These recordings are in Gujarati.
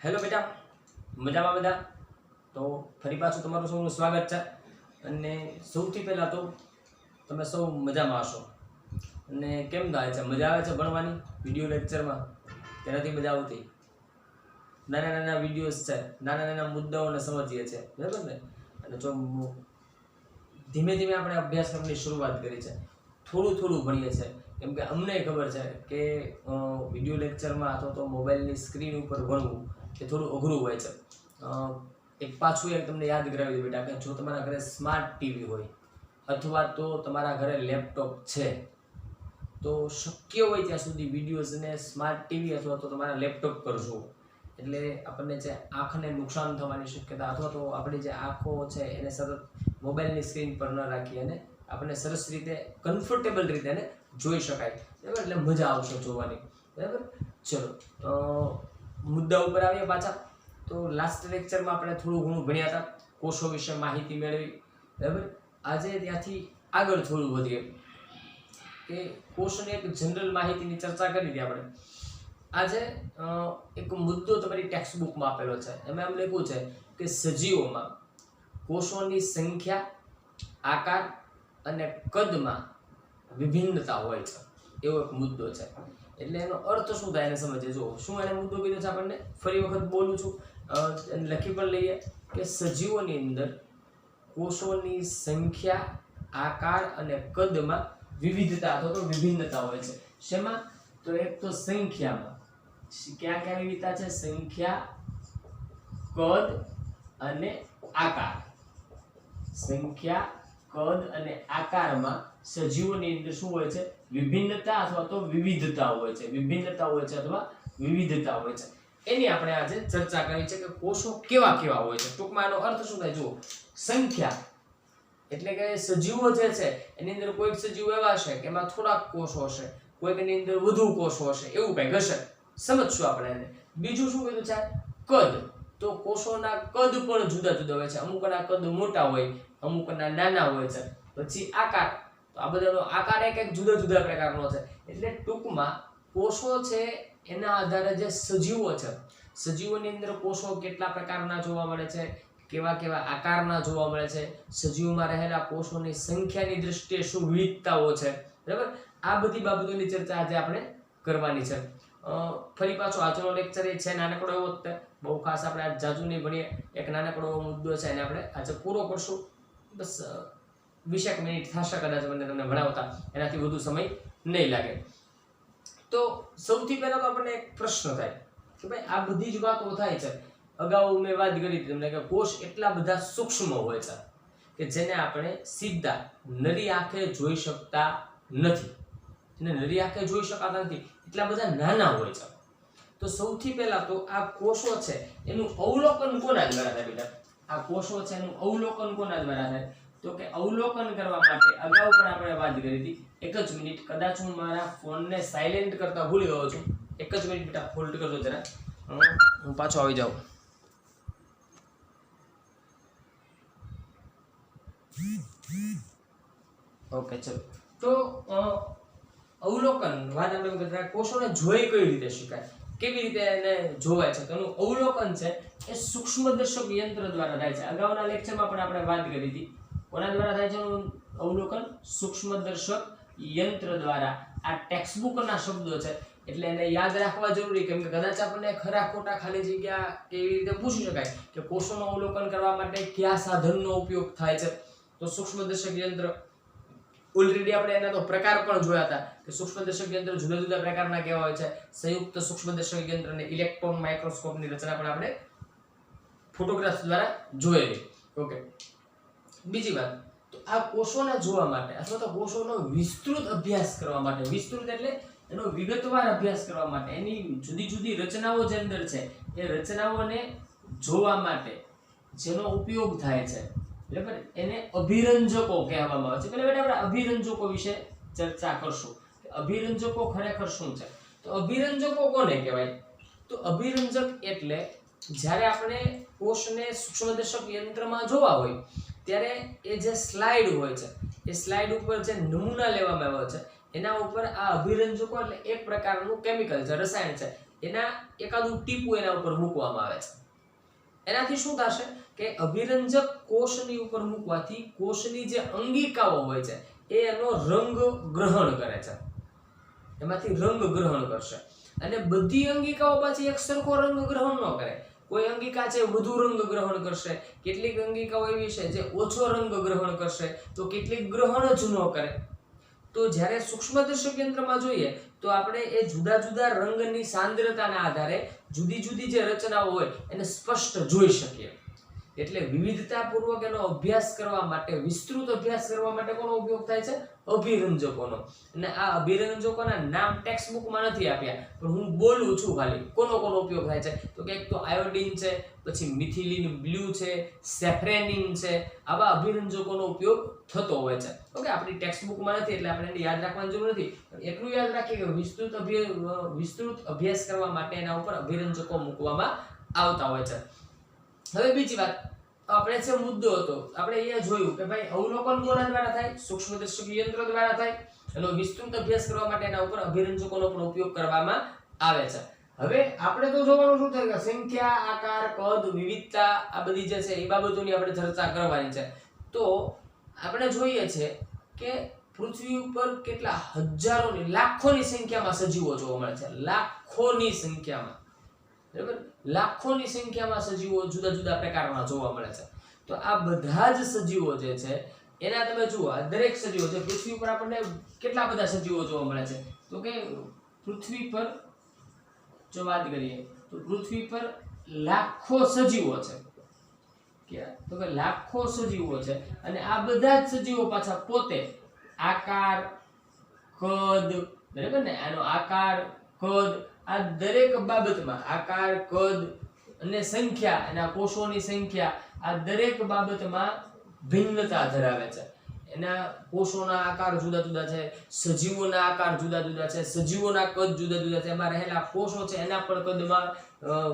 હેલો બેટા, મજામાં બધા? તો ફરી પાછું તમારું સૌનું સ્વાગત છે. અને સૌથી પહેલાં તો તમે સૌ મજામાં હશો. અને કેમ થાય છે? મજા આવે છે ભણવાની વિડીયો લેક્ચરમાં કે નથી મજા આવતી? નાના નાના વિડીયોઝ છે, નાના નાના મુદ્દાઓને સમજીએ છીએ, બરાબર ને? અને જો ધીમે ધીમે આપણે અભ્યાસક્રમની શરૂઆત કરી છે, થોડું થોડું ભણીએ છીએ, કેમ કે અમને ખબર છે કે વિડીયો લેક્ચરમાં અથવા તો મોબાઈલની સ્ક્રીન ઉપર ભણવું એ થોડું અઘરું હોય છે. એક પાછું તમને યાદ કરાવી દઉં બેટા કે જો તમારા ઘરે સ્માર્ટ ટીવી હોય અથવા તો તમારા ઘરે લેપટોપ છે તો શક્ય હોય ત્યાં સુધી વિડીયોઝને સ્માર્ટ ટીવી અથવા તો તમારા લેપટોપ પર જુઓ. એટલે આપણને જે આંખને નુકસાન થવાની શક્યતા અથવા તો આપણી જે આંખો છે એને સતત મોબાઈલની સ્ક્રીન પર ન રાખી અને આપણને સરસ રીતે કમ્ફર્ટેબલ રીતે એને જોઈ શકાય, બરાબર? એટલે મજા આવશે જોવાની, બરાબર? ચલો મુદ્દા ઉપર આવીએ પાછા. તો લાસ્ટ લેક્ચરમાં આપણે થોડું ઘણું ભણ્યા હતા, કોષો વિશે માહિતી મેળવી, બરાબર? આજે ત્યાંથી આગળ થોડું વધીએ કે કોષની એક જનરલ માહિતીની ચર્ચા કરી હતી આપણે. આજે એક મુદ્દો તમારી ટેક્સ્ટ બુકમાં આપેલો છે, એમાં એમ લખ્યું છે કે સજીવોમાં કોષોની સંખ્યા, આકાર અને કદમાં વિભિન્નતા હોય છે, એવો એક મુદ્દો છે. એટલે એનો અર્થ શું થાય એને સમજીએ. જો શું એને મુદ્દો કીધો છે આપણને, ફરી વખત બોલું છું, લખી પણ લઈએ કે સજીવોની અંદર કોષોની સંખ્યા, આકાર અને કદમાં વિવિધતા અથવા તો વિભિન્નતા હોય છે. શેમાં? તો એક તો સંખ્યામાં. ક્યાં ક્યાં વિવિધતા છે? સંખ્યા, કદ અને આકાર. સંખ્યા, કદ અને આકારમાં સજીવોની અંદર શું હોય છે? વિભિન્નતા અથવા તો વિવિધતા હોય છે. વિભિન્નતા હોય છે અથવા વિવિધતા હોય છે. એની આપણે આજે ચર્ચા કરી છે કે કોષો કેવા કેવા હોય છે. ટૂંકમાં એનો અર્થ શું થાય? જુઓ, સંખ્યા એટલે કે સજીવો જે છે એની અંદર કોઈક સજીવો એવા હશે કે એમાં થોડાક કોષો હશે, કોઈકની અંદર વધુ કોષો હશે, એવું કંઈક હશે. સમજશું આપણે એને. બીજું શું કીધું છે? કદ. તો કોષોના કદ પણ જુદા જુદા હોય છે. અમુકના કદ મોટા હોય, અમુકના નાના હોય છે. પછી આકાર. તો આ બધાનો આકાર એક જુદા જુદા પ્રકારનો છે. એટલે ટૂંકમાં કોષો છે એના આધારે જે સજીવો છે, સજીવોની અંદર કોષો કેટલા પ્રકારના જોવા મળે છે, કેવા કેવા આકારના જોવા મળે છે, સજીવોમાં રહેલા કોષોની સંખ્યાની દ્રષ્ટિએ શું વિવિધતાઓ છે, બરાબર? આ બધી બાબતોની ચર્ચા આજે આપણે કરવાની છે. ફરી પાછો આજનો લેક્ચર એ છે નાનકડો એવો જ, બહુ ખાસ આપણે આજ જાજુ નહીં ભણીએ. એક નાનકડો એવો મુદ્દો છે એને આપણે આજે પૂરો કરશું. બસ 20 મિનિટ થશે કદાચ મને તમને ભણાવતા, એનાથી વધુ સમય નહીં લાગે. તો સૌથી પહેલા તો આપણને એક પ્રશ્ન થાય કે ભાઈ આ બધી જ વાતો થાય છે, અગાઉ મેં વાત કરી તમને કે કોષ એટલા બધા સૂક્ષ્મ હોય છે કે જેને આપણે સીધા નરી આંખે જોઈ શકતા નથી. એને નરી આંખે જોઈ શકાતા નથી, એટલા બધા નાના હોય છે. તો સૌથી પહેલા તો આ કોષો છે એનું અવલોકન કોના દ્વારા થાય બેટા? આ કોષો છે એનું અવલોકન કોના દ્વારા થાય? તો કે અવલોકન કરવા માટે અગાઉ પણ આપણે વાત કરી હતી. એક જ મિનિટ, કદાચ હું મારા ફોનને સાયલેન્ટ કરતા ભૂલી ગયો છું. એક જ મિનિટ બેટા, હોલ્ડ કરજો જરા, હું પાછો આવી જાઉં. ઓકે, ચલો. તો અવલોકન વાત આપણે કરતા કોષોને જોઈ કઈ રીતે શીખાય, કેવી રીતે એને જોવાય છે? તો એનું અવલોકન છે એ સૂક્ષ્મદર્શક યંત્ર દ્વારા થાય છે. અગાઉના લેક્ચરમાં પણ આપણે વાત કરી હતી. કોના દ્વારા થાય છે અવલોકન? સૂક્ષ્મદર્શક યંત્ર દ્વારા. આ ટેક્સ્ટ બુકના શબ્દો છે એટલે એને યાદ રાખવા જરૂરી, કેમ કે કદાચ આપણને ખરા ખોટા ખાલી જગ્યા કેવી રીતે પૂછી શકાય કે કોષોનું અવલોકન કરવા માટે કયા સાધનનો ઉપયોગ થાય છે. તો સૂક્ષ્મદર્શક યંત્ર ઓલરેડી આપણે એના તો પ્રકાર પણ જોયા હતા કે સૂક્ષ્મદર્શક યંત્ર જુદા જુદા પ્રકારના કેવા હોય છે. સંયુક્ત સૂક્ષ્મદર્શક યંત્ર અને ઇલેક્ટ્રોન માઇક્રોસ્કોપની રચના પણ આપણે ફોટોગ્રાફ દ્વારા જોયેલી. ઓકે, બીજી વાત, તો આ કોષોને જોવા માટે અથવા તો કોષોનો વિસ્તૃત અભ્યાસ કરવા માટે, વિસ્તૃત એટલે એનો વિગતવાર અભ્યાસ કરવા માટે, એની જુદી જુદી રચનાઓ જે અંદર છે એ રચનાઓને જોવા માટે જેનો ઉપયોગ થાય છે, બરાબર, એને અભિરંજકો કહેવામાં આવે છે. એટલે બેટા આપણે અભિરંજકો વિશે ચર્ચા કરશું. અભિરંજકો ખરેખર શું છે? તો અભિરંજકો કોને કહેવાય? તો અભિરંજક એટલે જ્યારે આપણે કોષને સૂક્ષ્મદર્શક યંત્રમાં જોવા હોય ત્યારે એ જે સ્લાઇડ હોય છે એ સ્લાઇડ ઉપર જે નમૂના લેવામાં આવ્યો છે એના ઉપર આ અભિરંજકો એટલે એક પ્રકારનું કેમિકલ છે, રસાયણ છે, એના એકાદું ટીપું એના ઉપર મૂકવામાં આવે છે. એનાથી શું થશે કે અભિરંજક કોષની ઉપર મૂકવાથી કોષની જે અંગિકાઓ હોય છે એ એનો રંગ ગ્રહણ કરે છે, એમાંથી રંગ ગ્રહણ કરશે. અને બધી અંગિકાઓ પાછી એક સરખો રંગ ગ્રહણ ન કરે. કોઈ અંગિકા છે વધુ રંગ ગ્રહણ કરશે, કેટલીક અંગિકાઓ એવી છે જે ઓછો રંગ ગ્રહણ કરશે, તો કેટલીક ગ્રહણ જ ન કરે. તો જ્યારે સૂક્ષ્મદર્શક યંત્રમાં જોઈએ તો આપણે એ જુદા જુદા રંગની સાંદ્રતાના આધારે જુદી જુદી જે રચનાઓ હોય એને સ્પષ્ટ જોઈ શકીએ. એટલે વિવિધતાપૂર્વક એનો અભ્યાસ કરવા માટે, વિસ્તૃત અભ્યાસ કરવા માટે કોનો ઉપયોગ થાય છે? અભિરંજકોનો. અને આ અભિરંજકોના નામ ટેક્સ્ટ બુકમાં નથી આપ્યા, પણ હું બોલું છું ખાલી કોનો કોનો ઉપયોગ થાય છે. તો કે એક તો આયોડિન છે, પછી મિથિલિન બ્લુ છે, સેફ્રેનિન છે, આવા અભિરંજકોનો ઉપયોગ થતો હોય છે. ઓકે, આપણી ટેક્સ્ટ બુકમાં નથી એટલે આપણે એને યાદ રાખવાની જરૂર નથી. એટલું યાદ રાખીએ કે વિસ્તૃત અભ્યાસ કરવા માટે એના ઉપર અભિરંજકો મૂકવામાં આવતા હોય છે. હવે બીજી વાત, આપણે જે મુદ્દો હતો આપણે અહીંયા જોયું કે ભાઈ અવલોકન કોના દ્વારા થાય? સૂક્ષ્મદર્શક યંત્ર દ્વારા થાય. એનો વિસ્તૃત અભ્યાસ કરવા માટે એના ઉપર અભિરંજકોનો પણ ઉપયોગ કરવામાં આવે છે. હવે આપણે તો જોવાનું શું થાય કે સંખ્યા, આકાર, કદ, વિવિધતા આ બધી જે છે એ બાબતોની આપણે ચર્ચા કરવાની છે. તો આપણે જોઈએ છે કે પૃથ્વી ઉપર કેટલા હજારોની, લાખોની સંખ્યામાં સજીવો જોવા મળે છે. લાખોની સંખ્યામાં, બરાબર, લાખોની સંખ્યામાં સજીવો જુદા જુદા પ્રકારના જોવા મળે છે. તો આ બધા જ સજીવો જે છે એના તમે જુઓ, આ દરેક સજીવો છે પૃથ્વી ઉપર આપણને કેટલા બધા સજીવો જોવા મળે છે. તો કે પૃથ્વી પર જો વાત કરીએ તો પૃથ્વી પર લાખો સજીવો છે. તો કે લાખો સજીવો છે અને આ બધા જ સજીવો પાછા પોતે આકાર, કદ, બરાબર ને, આનો આકાર, કદ, આ દરેક બાબતમાં આકાર, કદ અને સંખ્યા, એના કોષોની સંખ્યા, આ દરેક બાબતમાં ભિન્નતા ધરાવે છે. એના કોષોના આકાર જુદા જુદા છે, સજીવોના આકાર જુદા જુદા છે, સજીવોના કદ જુદા જુદા છે, એમાં રહેલા કોષો છે એના પણ કદમાં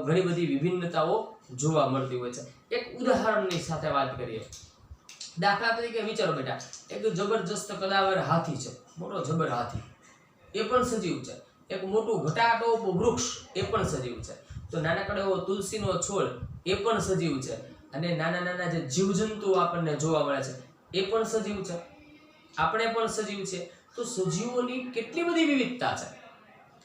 ઘણી બધી વિભિન્નતાઓ જોવા મળતી હોય છે. એક ઉદાહરણની સાથે વાત કરીએ. દાખલા તરીકે વિચારો બેટા, એક જબરજસ્ત કદાવર હાથી છે, મોટો જબર હાથી, એ પણ સજીવ છે. એક મોટું ઘટાટોપ વૃક્ષ, એ પણ સજીવ છે. તો નાનકડો એવો તુલસીનો છોડ, એ પણ સજીવ છે. અને નાના નાના જે જીવજંતુઓ આપણને જોવા મળે છે એ પણ સજીવ છે. આપણે પણ સજીવ છે. તો સજીવોની કેટલી બધી વિવિધતા છે.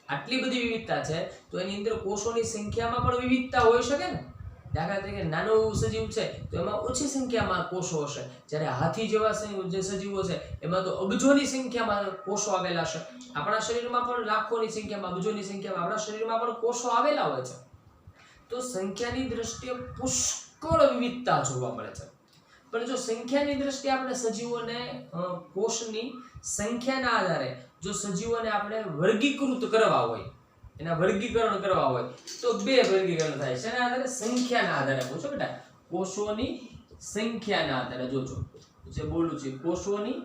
આટલી બધી વિવિધતા છે તો એની અંદર કોષોની સંખ્યામાં પણ વિવિધતા હોઈ શકે ને. દાખલા તરીકે નાનું સજીવ છે તો એમાં ઓછી સંખ્યામાં કોષો હશે, જ્યારે હાથી જેવા જે સજીવો છે એમાં તો અબજોની સંખ્યામાં કોષો આવેલા હશે. આપણા શરીરમાં પણ લાખોની સંખ્યામાં, અબજોની સંખ્યામાં આપણા શરીરમાં પણ કોષો આવેલા હોય છે. તો સંખ્યાની દ્રષ્ટિએ પુષ્કળ વિવિધતા જોવા મળે છે. પણ જો સંખ્યાની દ્રષ્ટિએ આપણે સજીવોને કોષની સંખ્યાના આધારે જો સજીવોને આપણે વર્ગીકૃત કરવા હોય, એના વર્ગીકરણ કરવા હોય તો બે વર્ગીકરણ થાય. શેના આધારે? સંખ્યાના આધારે. પૂછો બેટા, કોષોની સંખ્યાના આધારે. જોજો જે બોલું છે, કોષોની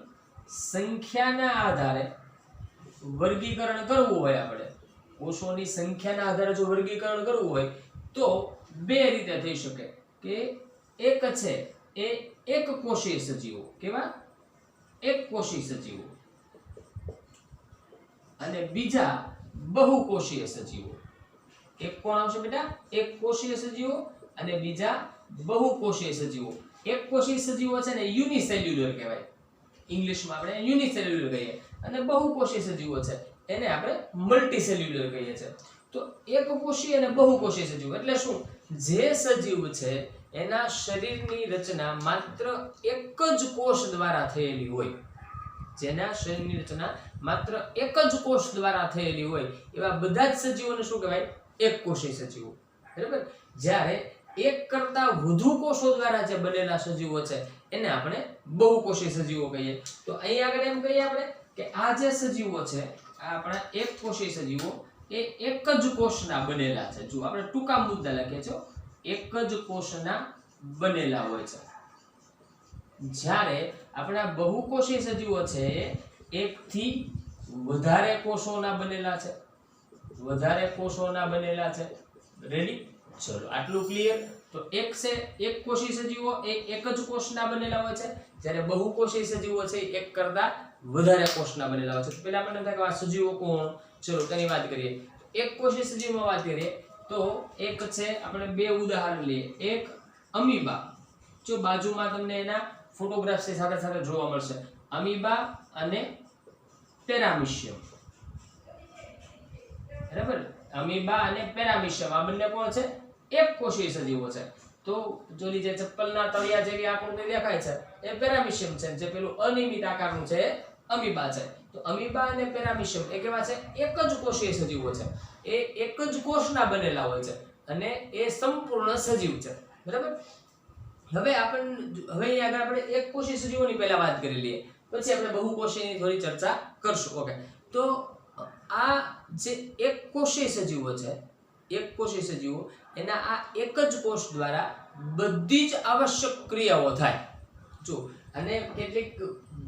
સંખ્યાના આધારે વર્ગીકરણ કરવું હોય આપણે, કોષોની સંખ્યાના આધારે જો વર્ગીકરણ કરવું હોય તો બે રીતે થઈ શકે કે એક છે એ એક કોષીય સજીવો. કેવા? એક કોષીય સજીવો. અને બીજા બહુકોષીય સજીવો. એક કોણ આવશે બેટા? એક કોષીય સજીવો અને બીજા બહુકોષીય સજીવો. એક કોષીય સજીવો છે ને યુનિસેલ્યુલર કહેવાય, ઇંગ્લિશમાં આપણે યુનિસેલ્યુલર કહીએ, અને બહુકોષીય સજીવો છે એને આપણે મલ્ટીસેલ્યુલર કહીએ છીએ. તો એક કોષીય અને બહુકોષીય સજીવ એટલે શું? જે સજીવ છે એના શરીરની રચના માત્ર એક જ કોષ દ્વારા થયેલી હોય, જેના શરીરની રચના માત્ર એક જ કોષ દ્વારા થયેલી હોય એવા બધા જ સજીવોને શું કહેવાય? એક કોષીય સજીવો. બરાબર? જ્યારે એક કરતા વધુ કોષો દ્વારા જે બનેલા સજીવો છે એને આપણે બહુકોષીય સજીવો કહીએ. તો અહીં આગળ એમ કહીએ આપણે કે આ જે સજીવો છે આ આપણા એક કોષીય સજીવો એ એક જ કોષના બનેલા છે. જો આપણે ટૂંકા મુદ્દા લખીએ છો, એક જ કોષના બનેલા હોય છે. જ્યારે આપણા બહુકોષીય સજીવો છે એક થી વધારે કોષોના બનેલા છે, વધારે કોષોના બનેલા છે. રેડી? ચલો આટલું ક્લિયર. તો એક છે એક કોષીય સજીવો એ એક જ કોષના બનેલા હોય છે, જ્યારે બહુકોષીય સજીવો છે એક કરતા વધારે કોષના બનેલા હોય છે. તો પહેલા આપણને થાય કે આ સજીવો કોણ? ચલો તેની વાત કરીએ. એક કોષી સજીવમાં વાત કરીએ તો એક છે, આપણે બે ઉદાહરણ લઈએ. એક અમીબા, જો બાજુમાં તમને એના ફોટોગ્રાફ્સ સાથે સાથે જોવા મળશે. અમીબા અને પેરામિશિયમ, બરાબર. અમીબા અને પેરામિશિયમ આ બંને કોણ છે? એક કોષીય સજીવો છે. તો જોલી જે ચપ્પલના તળિયા જેવી આકૃતિ દેખાય છે એ પેરામિશિયમ છે, જે પેલું અનિયમિત આકારનું છે એ અમીબા છે. તો અમીબા અને પેરામિશિયમ એ કેવા છે? એક જ કોષીય સજીવો છે. એ એક જ કોષના બનેલા હોય છે અને એ સંપૂર્ણ સજીવ છે, બરાબર. હવે અહીંયા આગળ આપણે એક કોષીય સજીવોની પહેલા વાત કરી લઈએ, પછી આપણે બહુકોષીયની થોડી ચર્ચા કરશું. ઓકે, તો આ જે એક કોષીય સજીવો છે, એક કોષીય સજીવો, એના આ એક જ કોષ દ્વારા બધી જ આવશ્યક ક્રિયાઓ થાય. જો અને કેટલીક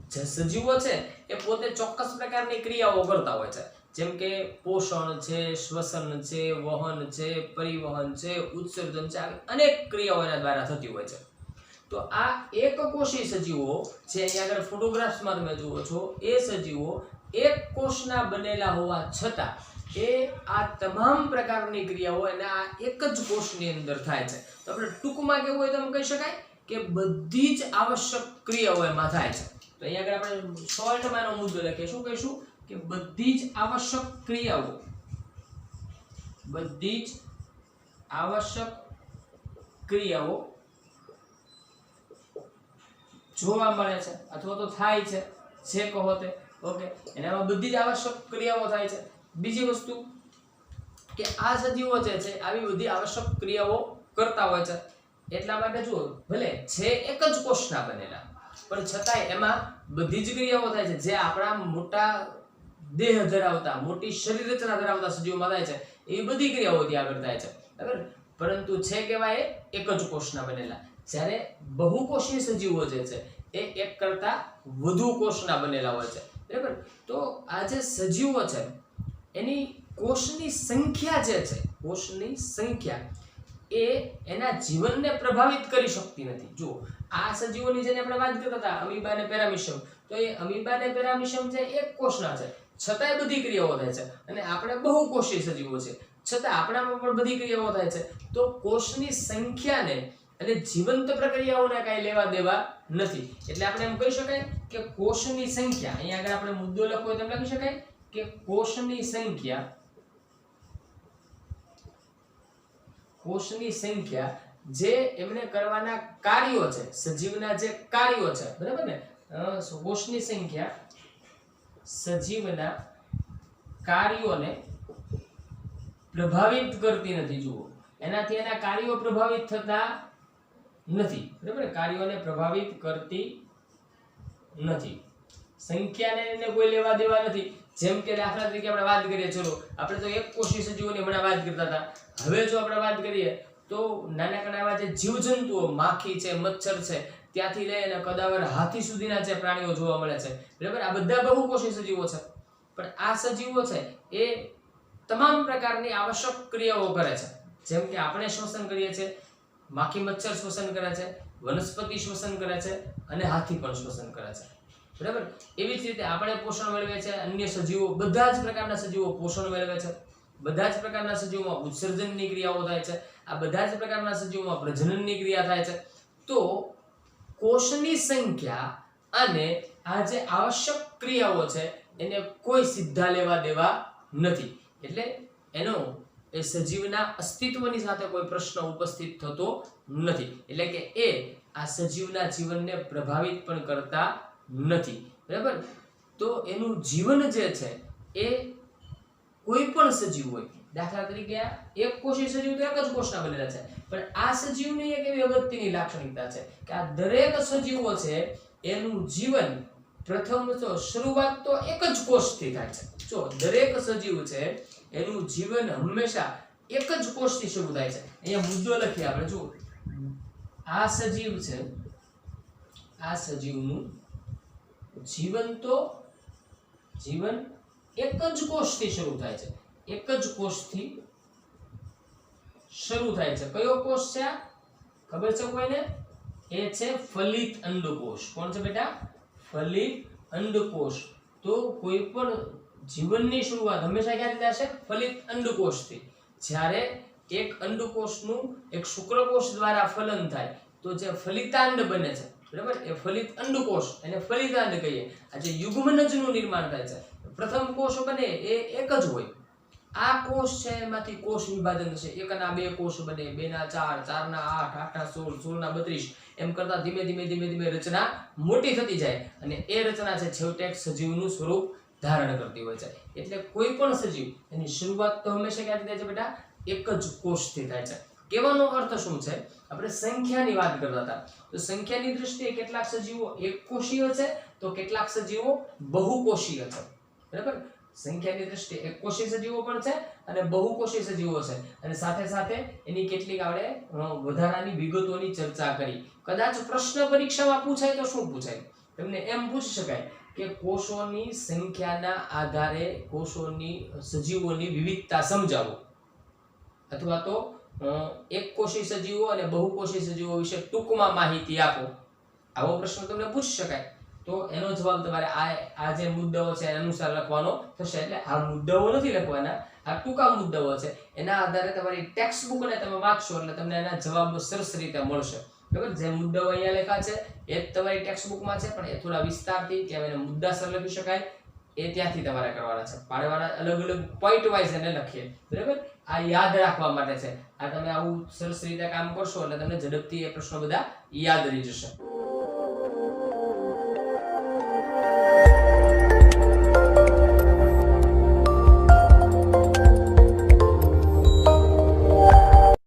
સજીવો છે એ પોતે ચોક્કસ પ્રકારની ક્રિયાઓ કરતા હોય છે, જેમ કે પોષણ છે, શ્વસન છે, વહન છે, પરિવહન છે, ઉત્સર્જન છે, આવી અનેક ક્રિયાઓ એના દ્વારા થતી હોય છે. તો આ એક કોષીય સજીવો જે અહીંયા આગળ ફોટોગ્રાફ્સમાં તમે જુઓ છો, એ સજીવો એક કોષના બનેલા હોવા છતાં એ આ તમામ પ્રકારની ક્રિયાઓ એના આ એક જ કોષની અંદર થાય છે. તો આપણે ટૂંકમાં કેવું હોય તો એમ કહી શકાય કે બધી જ આવશ્યક ક્રિયાઓ એમાં થાય છે. તો અહીંયા આગળ આપણે શોર્ટમાં એનો મુદ્દો લખીએ, શું કહીશું કે બધી જ આવશ્યક ક્રિયાઓ, બધી જ આવશ્યક ક્રિયાઓ જોવા મળે છે અથવા તો થાય છે, જે કહો તે. ઓકે, એનામાં બધી જ આવશ્યક ક્રિયાઓ થાય છે. બીજી વસ્તુ કે આ સજીવો છે આવી બધી આવશ્યક ક્રિયાઓ કરતા હોય છે. એટલા માટે જુઓ, ભલે છે એક જ કોષના બનેલા, પણ છતાંય એમાં બધી જ ક્રિયાઓ થાય છે જે આપણા મોટા દેહ ધરાવતા, મોટી શરીર રચના ધરાવતા સજીવોમાં થાય છે. એ બધી ક્રિયાઓ ત્યાં આગળ થાય છે, બરાબર. પરંતુ છે કેવા? એ એક જ કોષના બનેલા. જ્યારે બહુકોષીય સજીવો જે છે એ એક કરતા વધુ કોષના બનેલા હોય છે, બરાબર. તો આ જે સજીવો છે એની કોષની સંખ્યા જે છે, કોષની સંખ્યા એ એના જીવનને પ્રભાવિત કરી શકતી નથી. જુઓ, આ સજીવોની જેને આપણે વાત કરતા હતા, અમીબા અને પેરામિશિયમ, તો એ અમીબા અને પેરામિશિયમ છે એક કોષના છે, છતાંય બધી ક્રિયાઓ થાય છે. અને આપણે બહુકોષીય સજીવો છે, છતાં આપણામાં પણ બધી ક્રિયાઓ થાય છે. તો કોષની સંખ્યાને અને જીવંત પ્રક્રિયાઓને કાંઈ લેવા દેવા નથી. એટલે આપણે એમ કહી શકાય કે કોષની સંખ્યા, અહીંયા આગળ આપણે મુદ્દો લખવો હોય તો લખી શકાય કે કોષની સંખ્યા જે એમને કરવાના કાર્યો છે, સજીવના જે કાર્યો છે, બરાબર ને. કોષની સંખ્યા સજીવના કાર્યોને પ્રભાવિત કરતી નથી. જુઓ, એનાથી એના કાર્યો પ્રભાવિત થતા નથી, બરાબર. કાર્યોને પ્રભાવિત કરતી નથી, સંખ્યાને એને કોઈ લેવા દેવા નથી. જેમ કે દાખલા તરીકે આપણે વાત કરીએ, ચલો આપણે તો એક કોષી સજીવોની હમણાં વાત કરતા હતા. હવે જો આપણે વાત કરીએ તો નાના એવા જે જીવજંતુઓ, માખી છે, મચ્છર છે, ત્યાંથી લઈને કદાવર હાથી સુધીના જે પ્રાણીઓ જોવા મળે છે, બરાબર. આ બધા બહુકોષી સજીવો છે. પણ આ સજીવો છે એ તમામ પ્રકારની આવશ્યક ક્રિયાઓ કરે છે. જેમ કે આપણે શ્વસન કરીએ છીએ, માખી મચ્છર શ્વસન કરે છે, વનસ્પતિ શ્વસન કરે છે અને હાથી પણ શ્વસન કરે છે, બરાબર. એવી જ રીતે આપણે પોષણ મેળવે છે, અન્ય સજીવો, બધા જ પ્રકારના સજીવો પોષણ મેળવે છે. બધા જ પ્રકારના સજીવોમાં ઉત્સર્જનની ક્રિયાઓ થાય છે. આ બધા જ પ્રકારના સજીવોમાં પ્રજનનની ક્રિયા થાય છે. તો કોષની સંખ્યા અને આ જે આવશ્યક ક્રિયાઓ છે એને કોઈ સીધા લેવા દેવા નથી. એટલે એનો એ સજીવના અસ્તિત્વની સાથે કોઈ પ્રશ્ન ઉપસ્થિત થતો નથી. એટલે કે એ આ સજીવના જીવનને પ્રભાવિત પણ કરતા નથી, બરાબર. તો એનું જીવન જે છે એ કોઈ પણ સજીવ હોય, દાખલા તરીકે એક કોષી સજીવ તો એક જ કોષના બનેલા છે, પણ આ સજીવની એક એવી અગત્યની લાક્ષણિકતા છે કે આ દરેક સજીવો છે એનું જીવન પ્રથમ તો શરૂઆત તો એક જ કોષથી થાય છે. જો દરેક સજીવ છે એનું જીવન હંમેશા એક જ કોષથી શરૂ થાય છે. અહીંયા મુદ્દો લખીએ આપણે. જો આ સજીવ છે, આ સજીવનું જીવન એક જ કોષથી શરૂ થાય છે. એક જ કોષથી શરૂ થાય છે. કયો કોષ છે? ખબર છે કોઈને? એ છે ફલિત અંડકોષ. કોણ છે બેટા? ફલિત અંડકોષ. તો કોઈ પણ જીવનની શરૂઆત હંમેશા ક્યાંથી થશે? ફલિત અંડકોષથી. જ્યારે એક અંડકોષનું એક શુક્રકોષ દ્વારા ફલન થાય તો જે ફલિતાંડ બને છે, બરાબર, એ ફલિત અંડકોષ એને ફલિતાંડ કહીએ. આ જે યુગ્મનજનું નિર્માણ થાય છે, પ્રથમ કોષ બને એ એક જ હોય. આ કોષ છે એમાંથી કોષ વિભાજન થશે. એકના 2 કોષ બને, 2ના 4, 4ના 8, 8ના 16, 16ના 32, એમ કરતા ધીમે ધીમે રચના મોટી થતી જાય અને એ રચના છે છેવટે એક સજીવનું સ્વરૂપ ધારણ કરતી હોય છે. એટલે કોઈ પણ સજીવ એની શરૂઆત તો હંમેશા ક્યાંથી થાય છે બેટા? એક જ કોષથી થાય છે. કહેવાનો અર્થ શું છે? આપણે સંખ્યાની વાત કરતા હતા તો સંખ્યાની દૃષ્ટિએ કેટલાક સજીવો એકકોષીય છે તો કેટલાક સજીવો બહુકોષીય છે, બરાબર. સંખ્યાની દૃષ્ટિએ એકકોષી સજીવો પણ છે અને બહુકોષી સજીવો છે, અને સાથે સાથે એની કેટલીક આપણે વધારાની વિગતોની ચર્ચા કરી. કદાચ પ્રશ્ન પરીક્ષામાં પૂછાય તો શું પૂછાય? તમને એમ પૂછી શકાય કે કોષોની સંખ્યાના આધારે કોષોની સજીવોની વિવિધતા સમજાવો, અથવા તો એકકોષી સજીવો અને બહુકોષી સજીવો વિશે ટૂંકમાં માહિતી આપો. આવો પ્રશ્ન તમને પૂછી શકાય. તો એનો જવાબ તમારે આ જે મુદ્દાઓ છે એના અનુસાર લખવાનો થશે. એટલે આ મુદ્દાઓ નથી લખવાના, આ ટૂંકા મુદ્દાઓ છે. એના આધારે તમારી ટેક્સ્ટ બુકને તમે વાંચશો એટલે તમને એના જવાબ સરસ રીતે મળશે, બરાબર. જે મુદ્દાઓ અહીંયા લખ્યા છે એ જ તમારી ટેક્સ્ટ બુકમાં છે, પણ એ થોડા વિસ્તારથી કેમ એને મુદ્દાસર લખી શકાય એ ત્યાંથી તમારે કરવાના છે. પાડવાના અલગ અલગ પોઈન્ટ વાઇઝ એને લખીએ, બરાબર. આ યાદ રાખવા માટે છે. આ તમે આવું સરસ રીતે કામ કરશો એટલે તમને ઝડપથી એ પ્રશ્નો બધા યાદ રહી જશે.